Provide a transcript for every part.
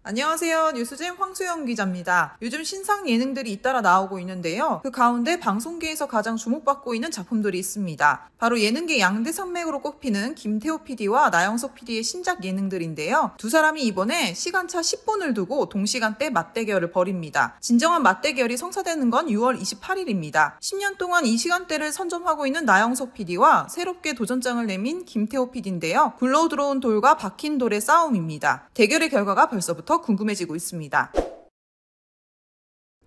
안녕하세요. 뉴스잼 황수영 기자입니다. 요즘 신상 예능들이 잇따라 나오고 있는데요. 그 가운데 방송계에서 가장 주목받고 있는 작품들이 있습니다. 바로 예능계 양대 산맥으로 꼽히는 김태호 PD와 나영석 PD의 신작 예능들인데요. 두 사람이 이번에 시간차 10분을 두고 동시간대 맞대결을 벌입니다. 진정한 맞대결이 성사되는 건 6월 28일입니다. 10년 동안 이 시간대를 선점하고 있는 나영석 PD와 새롭게 도전장을 내민 김태호 PD인데요. 굴러 들어온 돌과 박힌 돌의 싸움입니다. 대결의 결과가 벌써부터 궁금해지고 있습니다.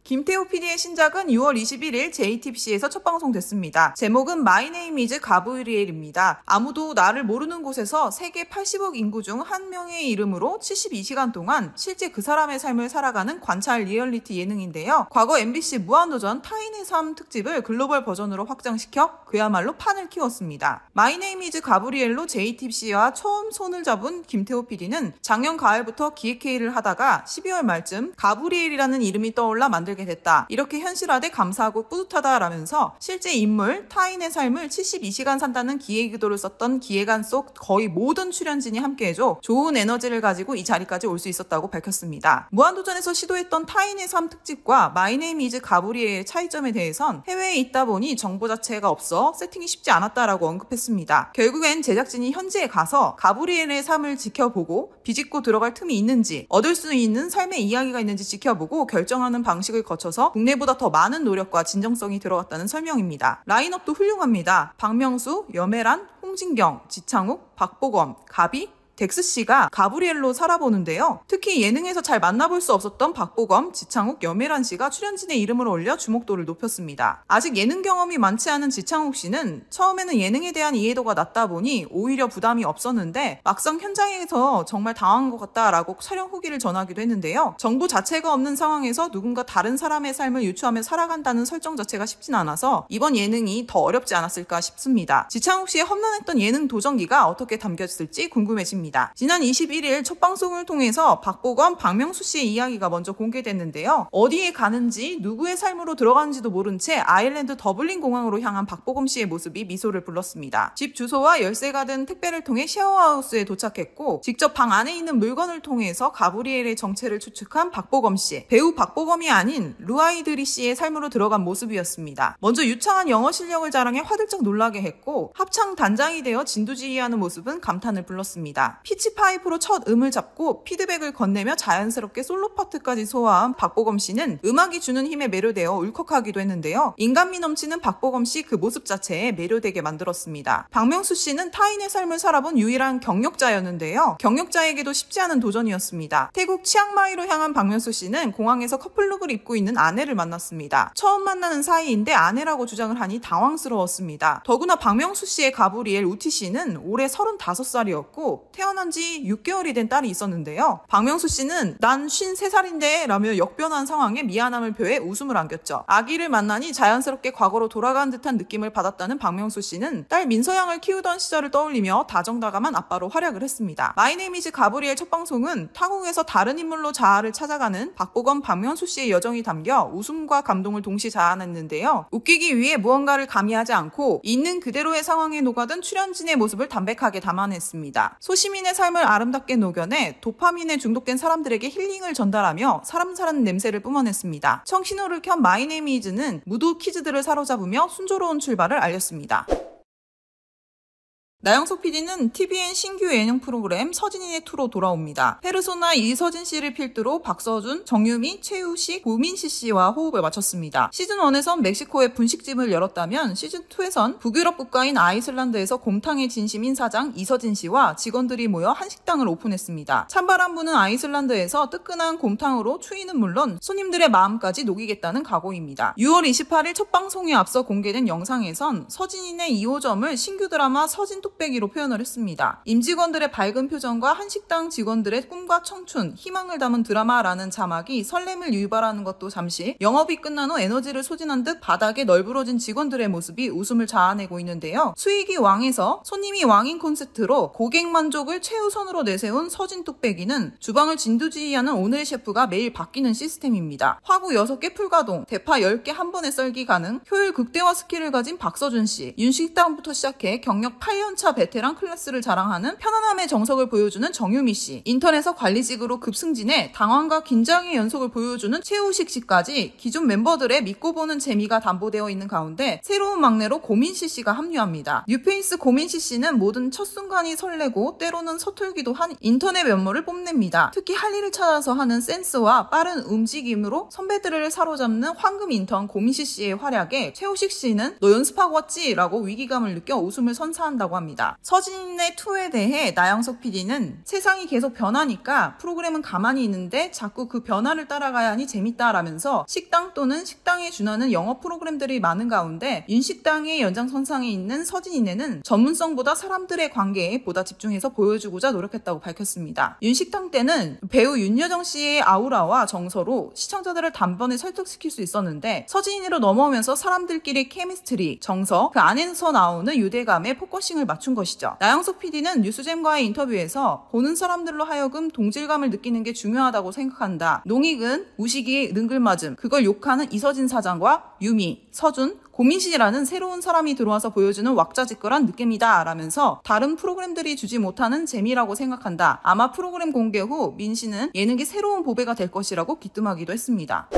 김태호 PD의 신작은 6월 21일 JTBC에서 첫 방송됐습니다. 제목은 My Name is 가브리엘입니다. 아무도 나를 모르는 곳에서 세계 80억 인구 중 한 명의 이름으로 72시간 동안 실제 그 사람의 삶을 살아가는 관찰 리얼리티 예능인데요. 과거 MBC 무한도전 타인의 삶 특집을 글로벌 버전으로 확장시켜 그야말로 판을 키웠습니다. My Name is 가브리엘로 JTBC와 처음 손을 잡은 김태호 PD는 작년 가을부터 기획회의를 하다가 12월 말쯤 가브리엘이라는 이름이 떠올라 만들게 됐다. 이렇게 현실화돼 감사하고 뿌듯하다라면서 실제 인물, 타인의 삶을 72시간 산다는 기획의도를 썼던 기획안 속 거의 모든 출연진이 함께해줘 좋은 에너지를 가지고 이 자리까지 올 수 있었다고 밝혔습니다. 무한도전에서 시도했던 타인의 삶 특집과 My Name is 가브리엘의 차이점에 대해선 해외에 있다 보니 정보 자체가 없어 세팅이 쉽지 않았다라고 언급했습니다. 결국엔 제작진이 현지에 가서 가브리엘의 삶을 지켜보고 비집고 들어갈 틈이 있는지, 얻을 수 있는 삶의 이야기가 있는지 지켜보고 결정하는 방식을 거쳐서 국내보다 더 많은 노력과 진정성이 들어갔다는 설명입니다. 라인업도 훌륭합니다. 박명수, 염혜란, 홍진경, 지창욱, 박보검, 가비, 덱스씨가 가브리엘로 살아보는데요. 특히 예능에서 잘 만나볼 수 없었던 박보검, 지창욱, 염혜란씨가 출연진의 이름을 올려 주목도를 높였습니다. 아직 예능 경험이 많지 않은 지창욱씨는 처음에는 예능에 대한 이해도가 낮다 보니 오히려 부담이 없었는데 막상 현장에서 정말 당한 것 같다라고 촬영 후기를 전하기도 했는데요. 정보 자체가 없는 상황에서 누군가 다른 사람의 삶을 유추하며 살아간다는 설정 자체가 쉽진 않아서 이번 예능이 더 어렵지 않았을까 싶습니다. 지창욱씨의 험난했던 예능 도전기가 어떻게 담겼을지 궁금해집니다. 지난 21일 첫 방송을 통해서 박보검, 박명수 씨의 이야기가 먼저 공개됐는데요. 어디에 가는지 누구의 삶으로 들어가는지도 모른 채 아일랜드 더블린 공항으로 향한 박보검 씨의 모습이 미소를 불렀습니다. 집 주소와 열쇠가 든 택배를 통해 쉐어하우스에 도착했고 직접 방 안에 있는 물건을 통해서 가브리엘의 정체를 추측한 박보검 씨. 배우 박보검이 아닌 루아이드리 씨의 삶으로 들어간 모습이었습니다. 먼저 유창한 영어 실력을 자랑해 화들짝 놀라게 했고 합창 단장이 되어 진두지휘하는 모습은 감탄을 불렀습니다. 피치파이프로 첫 음을 잡고 피드백을 건네며 자연스럽게 솔로 파트까지 소화한 박보검 씨는 음악이 주는 힘에 매료되어 울컥하기도 했는데요. 인간미 넘치는 박보검 씨 그 모습 자체에 매료되게 만들었습니다. 박명수 씨는 타인의 삶을 살아본 유일한 경력자였는데요. 경력자에게도 쉽지 않은 도전이었습니다. 태국 치앙마이로 향한 박명수 씨는 공항에서 커플룩을 입고 있는 아내를 만났습니다. 처음 만나는 사이인데 아내라고 주장을 하니 당황스러웠습니다. 더구나 박명수 씨의 가브리엘 우티 씨는 올해 35살이었고 태어난 지 6개월이 된 딸이 있었는데요. 박명수 씨는 난 53살인데 라며 역변한 상황에 미안함을 표해 웃음을 안겼죠. 아기를 만나니 자연스럽게 과거로 돌아간 듯한 느낌을 받았다는 박명수 씨는 딸 민서양을 키우던 시절을 떠올리며 다정다감한 아빠로 활약을 했습니다. My Name is 가브리엘 첫 방송은 타국에서 다른 인물로 자아를 찾아가는 박보검, 박명수 씨의 여정이 담겨 웃음과 감동을 동시 자아냈는데요. 웃기기 위해 무언가를 가미하지 않고 있는 그대로의 상황에 녹아든 출연진의 모습을 담백하게 담아냈습니다. 시민의 삶을 아름답게 녹여내 도파민에 중독된 사람들에게 힐링을 전달하며 사람 사는 냄새를 뿜어냈습니다. 청신호를 켠 My Name is는 무도 키즈들을 사로잡으며 순조로운 출발을 알렸습니다. 나영석 PD는 TVN 신규 예능 프로그램 서진인의 투로 돌아옵니다. 페르소나 이서진 씨를 필두로 박서준, 정유미, 최우식, 고민시 씨와 호흡을 맞췄습니다. 시즌1에선 멕시코에 분식집을 열었다면 시즌2에선 북유럽 국가인 아이슬란드에서 곰탕의 진심인 사장 이서진 씨와 직원들이 모여 한식당을 오픈했습니다. 찬바람 부는 아이슬란드에서 뜨끈한 곰탕으로 추위는 물론 손님들의 마음까지 녹이겠다는 각오입니다. 6월 28일 첫 방송에 앞서 공개된 영상에선 서진인의 2호점을 신규 드라마 서진 뚝배기로 표현을 했습니다. 임직원들의 밝은 표정과 한식당 직원들의 꿈과 청춘, 희망을 담은 드라마라는 자막이 설렘을 유발하는 것도 잠시 영업이 끝난 후 에너지를 소진한 듯 바닥에 널브러진 직원들의 모습이 웃음을 자아내고 있는데요. 수익이 왕에서 손님이 왕인 콘셉트로 고객 만족을 최우선으로 내세운 서진 뚝배기는 주방을 진두지휘하는 오늘의 셰프가 매일 바뀌는 시스템입니다. 화구 6개 풀가동, 대파 10개 한 번에 썰기 가능, 효율 극대화 스킬을 가진 박서준 씨, 윤식당부터 시작해 경력 8년 10년차 베테랑 클래스를 자랑하는 편안함의 정석을 보여주는 정유미 씨, 인턴에서 관리직으로 급승진해 당황과 긴장의 연속을 보여주는 최우식 씨까지 기존 멤버들의 믿고 보는 재미가 담보되어 있는 가운데 새로운 막내로 고민시 씨가 합류합니다. 뉴페이스 고민시 씨는 모든 첫 순간이 설레고 때로는 서툴기도 한 인턴의 면모를 뽐냅니다. 특히 할 일을 찾아서 하는 센스와 빠른 움직임으로 선배들을 사로잡는 황금 인턴 고민시 씨의 활약에 최우식 씨는 너 연습하고 왔지? 라고 위기감을 느껴 웃음을 선사한다고 합니다. 서진의 2에 대해 나영석 PD는 세상이 계속 변하니까 프로그램은 가만히 있는데 자꾸 그 변화를 따라가야 하니 재밌다라면서 식당 또는 식당에 준하는 영어 프로그램들이 많은 가운데 윤식당의 연장선상에 있는 서진이네는 전문성보다 사람들의 관계에 보다 집중해서 보여주고자 노력했다고 밝혔습니다. 윤식당 때는 배우 윤여정 씨의 아우라와 정서로 시청자들을 단번에 설득시킬 수 있었는데 서진이로 넘어오면서 사람들끼리 케미스트리, 정서, 그 안에서 나오는 유대감에 포커싱을 맞춘 것이죠. 나영석 PD는 뉴스잼과의 인터뷰에서 보는 사람들로 하여금 동질감을 느끼는 게 중요하다고 생각한다. 농익은 우식이의 능글맞음, 그걸 욕하는 이서진 사장과 유미, 서준, 고민시라는 새로운 사람이 들어와서 보여주는 왁자지껄한 느낌이다 라면서 다른 프로그램들이 주지 못하는 재미라고 생각한다. 아마 프로그램 공개 후 민씨는 예능의 새로운 보배가 될 것이라고 귀뜸하기도 했습니다.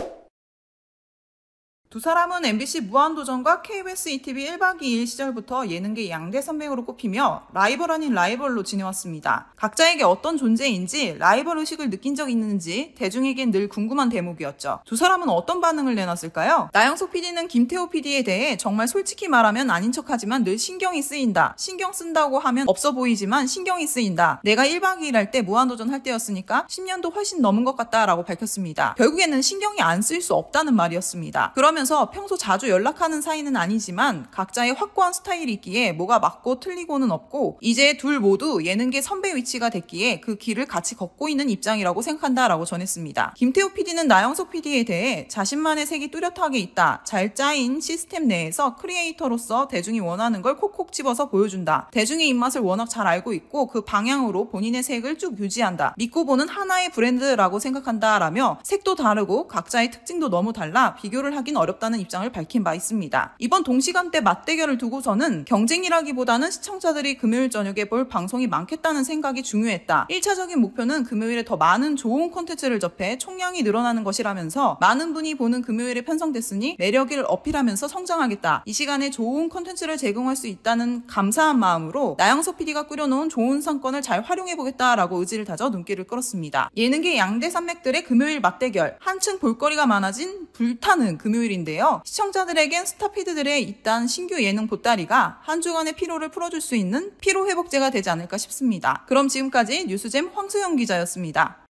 두 사람은 MBC 무한도전과 KBS ETV 1박 2일 시절부터 예능계 양대 산맥으로 꼽히며 라이벌 아닌 라이벌로 지내왔습니다. 각자에게 어떤 존재인지 라이벌 의식을 느낀 적 있는지 대중에겐 늘 궁금한 대목이었죠. 두 사람은 어떤 반응을 내놨을까요? 나영석 PD는 김태호 PD에 대해 정말 솔직히 말하면 아닌 척하지만 늘 신경이 쓰인다. 신경 쓴다고 하면 없어 보이지만 신경이 쓰인다. 내가 1박 2일 할 때 무한도전 할 때였으니까 10년도 훨씬 넘은 것 같다 라고 밝혔습니다. 결국에는 신경이 안 쓰일 수 없다는 말이었습니다. 그러면서 평소 자주 연락하는 사이는 아니지만 각자의 확고한 스타일이 있기에 뭐가 맞고 틀리고는 없고 이제 둘 모두 예능계 선배 위치가 됐기에 그 길을 같이 걷고 있는 입장이라고 생각한다라고 전했습니다. 김태호 PD는 나영석 PD에 대해 자신만의 색이 뚜렷하게 있다. 잘 짜인 시스템 내에서 크리에이터로서 대중이 원하는 걸 콕콕 집어서 보여준다. 대중의 입맛을 워낙 잘 알고 있고 그 방향으로 본인의 색을 쭉 유지한다. 믿고 보는 하나의 브랜드라고 생각한다라며 색도 다르고 각자의 특징도 너무 달라 비교를 하긴 어렵다는 입장을 밝힌 바 있습니다. 이번 동시간대 맞대결을 두고서는 경쟁이라기보다는 시청자들이 금요일 저녁에 볼 방송이 많겠다는 생각이 중요했다. 1차적인 목표는 금요일에 더 많은 좋은 콘텐츠를 접해 총량이 늘어나는 것이라면서 많은 분이 보는 금요일에 편성됐으니 매력을 어필하면서 성장하겠다. 이 시간에 좋은 콘텐츠를 제공할 수 있다는 감사한 마음으로 나영석 PD가 꾸려놓은 좋은 상권을 잘 활용해보겠다라고 의지를 다져 눈길을 끌었습니다. 예능계 양대 산맥들의 금요일 맞대결, 한층 볼거리가 많아진 불타는 금요일인데요. 시청자들에겐 스타피드들의 잇단 신규 예능 보따리가 한 주간의 피로를 풀어줄 수 있는 피로회복제가 되지 않을까 싶습니다. 그럼 지금까지 뉴스잼 황소영 기자였습니다.